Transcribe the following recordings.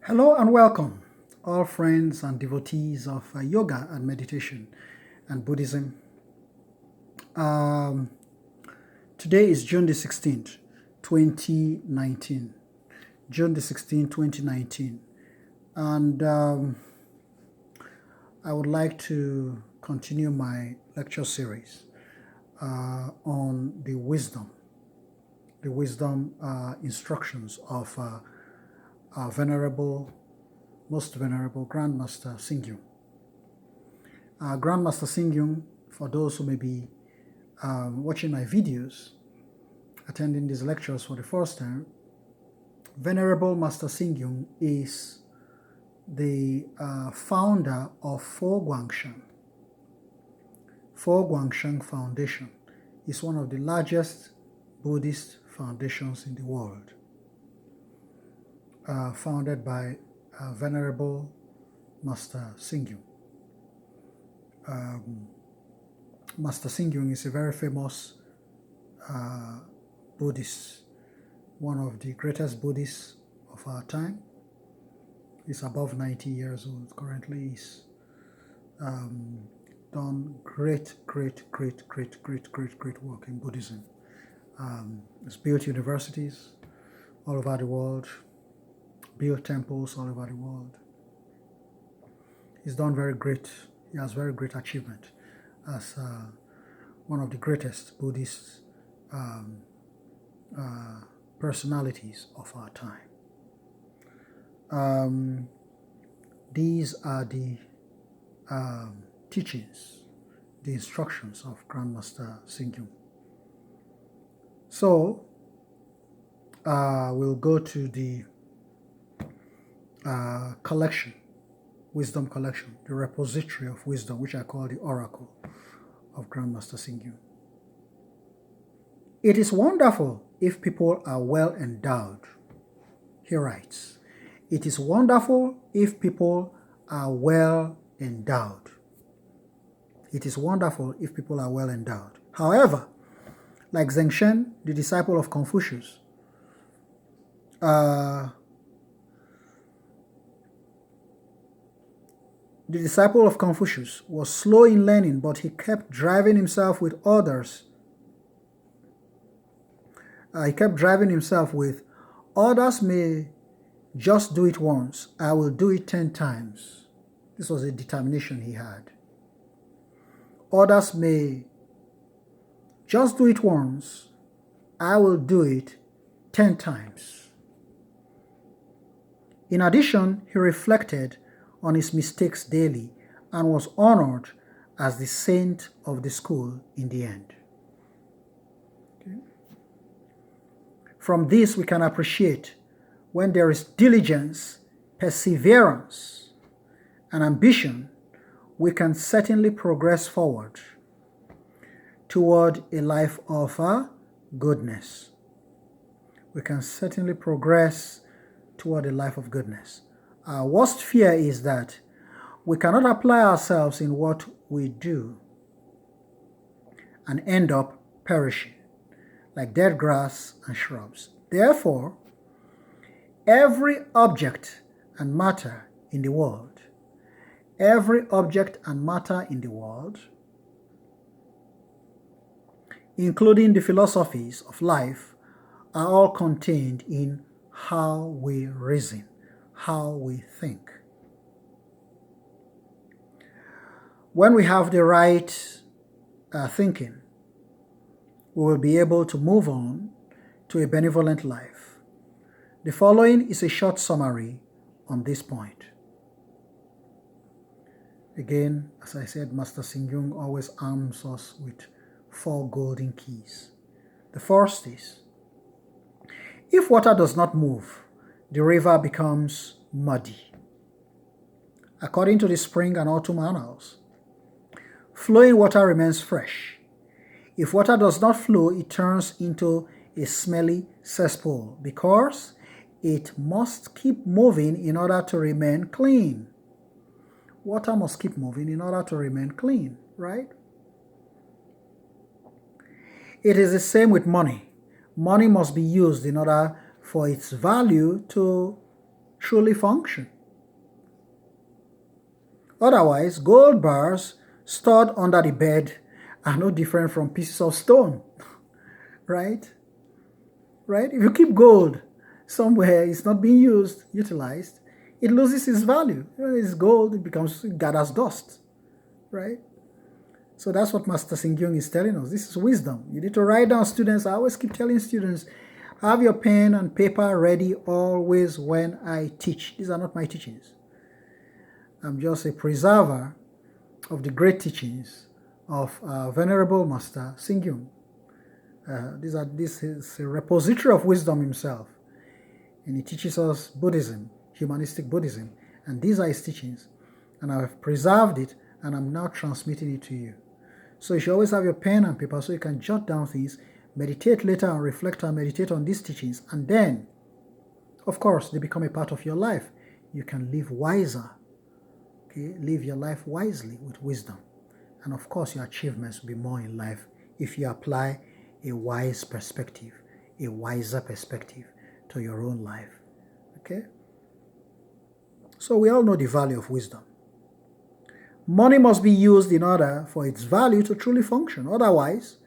Hello and welcome, all friends and devotees of yoga and meditation and Buddhism. Um, Today is June the 16th, 2019. June the 16th, 2019. And I would like to continue my lecture series on the wisdom instructions of our most venerable Grandmaster Singyung. Grandmaster Singyung, for those who may be watching my videos, attending these lectures for the first time, Venerable Master Singyung is the founder of Fo Guangsheng. Fo Guangsheng Foundation is one of the largest Buddhist foundations in the world, founded by Venerable Master Singyung. Master Singyung is a very famous Buddhist, one of the greatest Buddhists of our time. He's above 90 years old currently. He's done great work in Buddhism. He's built universities all over the world, built temples all over the world. He's done he has very great achievement as one of the greatest Buddhist personalities of our time. These are the teachings, the instructions of Grandmaster Singyung. So we'll go to the wisdom collection, the repository of wisdom, which I call the oracle of Grandmaster Singyung. It is wonderful if people are well endowed. He writes, it is wonderful if people are well endowed. It is wonderful if people are well endowed. However, like Zhengshen, the disciple of Confucius, the disciple of Confucius was slow in learning, but he kept driving himself with others. Others may just do it once, I will do it 10 times. This was a determination he had. Others may just do it once, I will do it 10 times. In addition, he reflected on his mistakes daily and was honored as the saint of the school in the end. Okay. From this, we can appreciate when there is diligence, perseverance, and ambition, we can certainly progress forward toward a life of goodness. We can certainly progress toward a life of goodness. Our worst fear is that we cannot apply ourselves in what we do and end up perishing like dead grass and shrubs. Therefore, every object and matter in the world, including the philosophies of life, are all contained in how we reason, how we think. When we have the right thinking, we will be able to move on to a benevolent life. The following is a short summary on this point. Again, as I said, Master Singyung always arms us with 4 golden keys. The first is, if water does not move, the river becomes muddy. According to the spring and autumn annals, flowing water remains fresh. If water does not flow, it turns into a smelly cesspool because it must keep moving in order to remain clean. Water must keep moving in order to remain clean, right? It is the same with money. Money must be used in order for its value to truly function. Otherwise, gold bars stored under the bed are no different from pieces of stone, right? Right? If you keep gold somewhere, it's not being utilized, it loses its value. It's gold, it gathers dust, right? So that's what Master Singyung is telling us. This is wisdom. You need to write down, students. I always keep telling students, have your pen and paper ready always when I teach. These are not my teachings. I'm just a preserver of the great teachings of Venerable Master Singyung. This is a repository of wisdom himself. And he teaches us Buddhism, humanistic Buddhism. And these are his teachings. And I've preserved it, and I'm now transmitting it to you. So you should always have your pen and paper so you can jot down things, meditate later and reflect and meditate on these teachings. And then, of course, they become a part of your life. You can live wiser. Okay? Live your life wisely with wisdom. And of course, your achievements will be more in life if you apply a wise perspective, a wiser perspective to your own life. Okay? So we all know the value of wisdom. Money must be used in order for its value to truly function. Otherwise,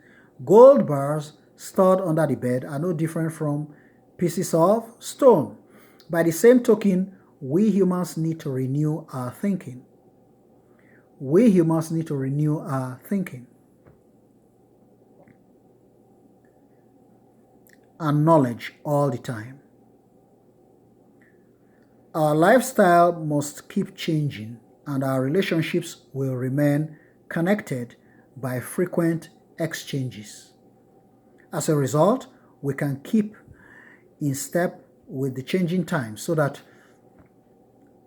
gold bars stored under the bed are no different from pieces of stone. By the same token, we humans need to renew our thinking. We humans need to renew our thinking and knowledge all the time. Our lifestyle must keep changing, and our relationships will remain connected by frequent exchanges. As a result, we can keep in step with the changing times so that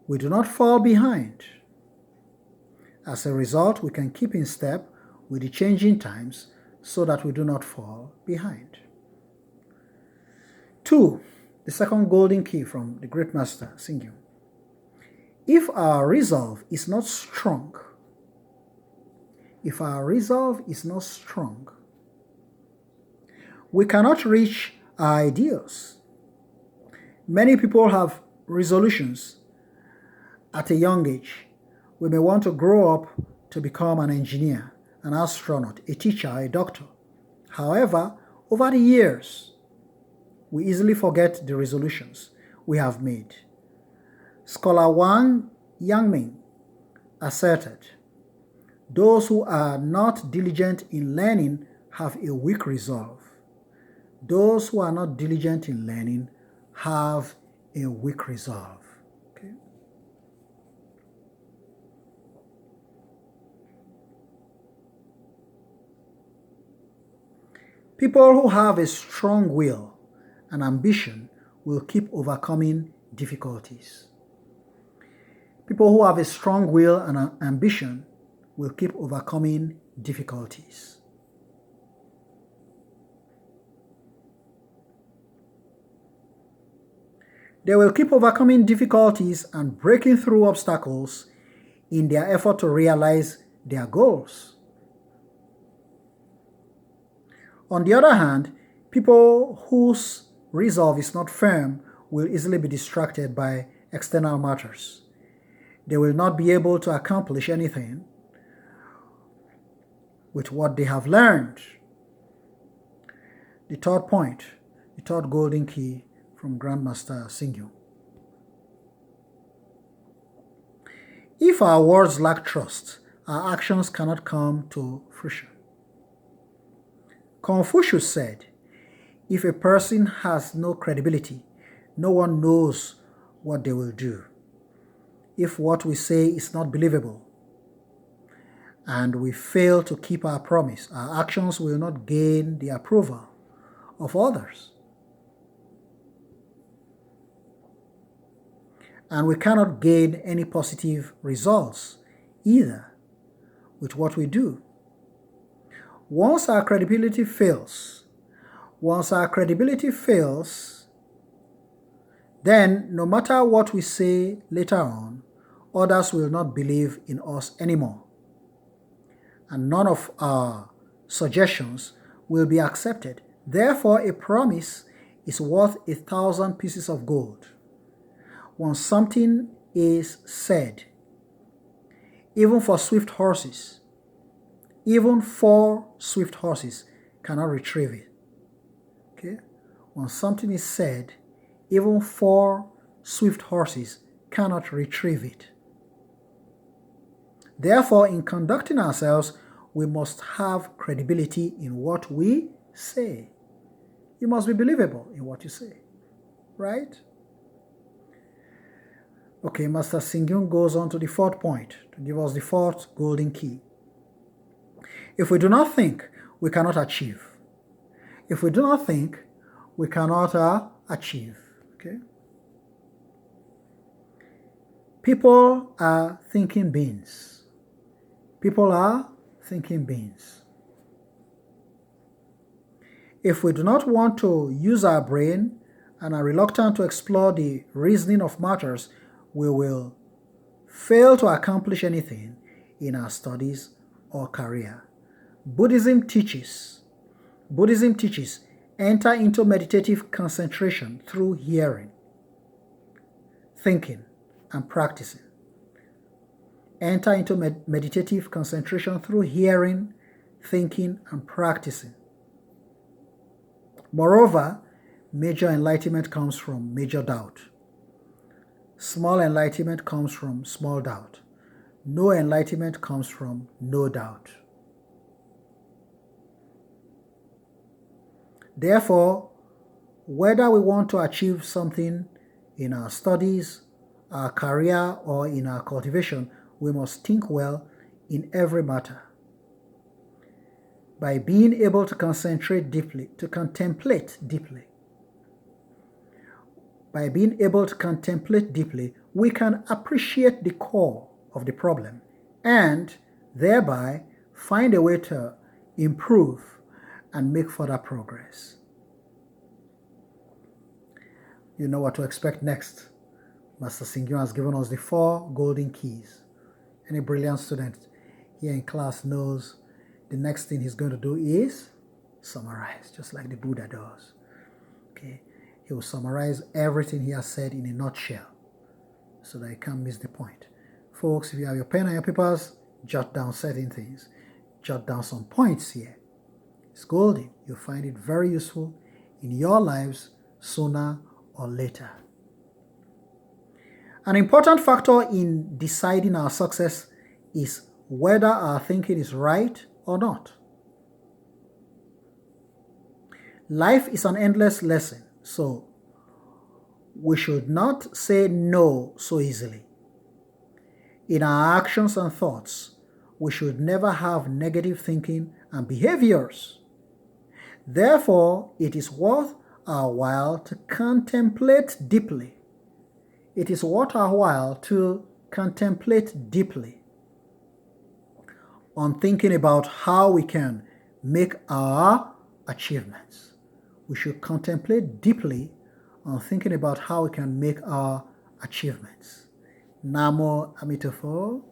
we do not fall behind. As a result, we can keep in step with the changing times so that we do not fall behind. 2. The second golden key from the great master, Singyung. If our resolve is not strong, we cannot reach our ideals. Many people have resolutions at a young age. We may want to grow up to become an engineer, an astronaut, a teacher, a doctor. However, over the years, we easily forget the resolutions we have made. Scholar Wang Yangming asserted, "Those who are not diligent in learning have a weak resolve. Those who are not diligent in learning have a weak resolve." Okay? People who have a strong will and ambition will keep overcoming difficulties. People who have a strong will and ambition will keep overcoming difficulties. They will keep overcoming difficulties and breaking through obstacles in their effort to realize their goals. On the other hand, people whose resolve is not firm will easily be distracted by external matters. They will not be able to accomplish anything with what they have learned. The third point, the third golden key from Grandmaster Singyung. If our words lack trust, our actions cannot come to fruition. Confucius said, if a person has no credibility, no one knows what they will do. If what we say is not believable and we fail to keep our promise, our actions will not gain the approval of others. And we cannot gain any positive results either with what we do. Once our credibility fails, then no matter what we say later on, others will not believe in us anymore. And none of our suggestions will be accepted. Therefore, a promise is worth 1,000 pieces of gold. Once something is said, even for swift horses, even 4 swift horses cannot retrieve it. Okay? When something is said, even 4 swift horses cannot retrieve it. Therefore, in conducting ourselves, we must have credibility in what we say. You must be believable in what you say, right? Okay, Master Singyun goes on to the 4th point to give us the 4th golden key. If we do not think, we cannot achieve. If we do not think, we cannot achieve. Okay? People are thinking beings. People are thinking beings. If we do not want to use our brain and are reluctant to explore the reasoning of matters, we will fail to accomplish anything in our studies or career. Buddhism teaches, enter into meditative concentration through hearing, thinking, and practicing. Enter into meditative concentration through hearing, thinking, and practicing. Moreover, major enlightenment comes from major doubt. Small enlightenment comes from small doubt. No enlightenment comes from no doubt. Therefore, whether we want to achieve something in our studies, our career, or in our cultivation, we must think well in every matter. By being able to concentrate deeply, to contemplate deeply. By being able to contemplate deeply, we can appreciate the core of the problem and thereby find a way to improve and make further progress. You know what to expect next. Master Singyun has given us the 4 golden keys. Any brilliant student here in class knows the next thing he's going to do is summarize, just like the Buddha does. Okay, he will summarize everything he has said in a nutshell so that you can't miss the point. Folks, if you have your pen and your papers, jot down certain things. Jot down some points here. It's golden. You'll find it very useful in your lives sooner or later. An important factor in deciding our success is whether our thinking is right or not. Life is an endless lesson, so we should not say no so easily. In our actions and thoughts, we should never have negative thinking and behaviors. Therefore, it is worth our while to contemplate deeply. It is worth our while to contemplate deeply on thinking about how we can make our achievements. We should contemplate deeply on thinking about how we can make our achievements. Namo Amitofo.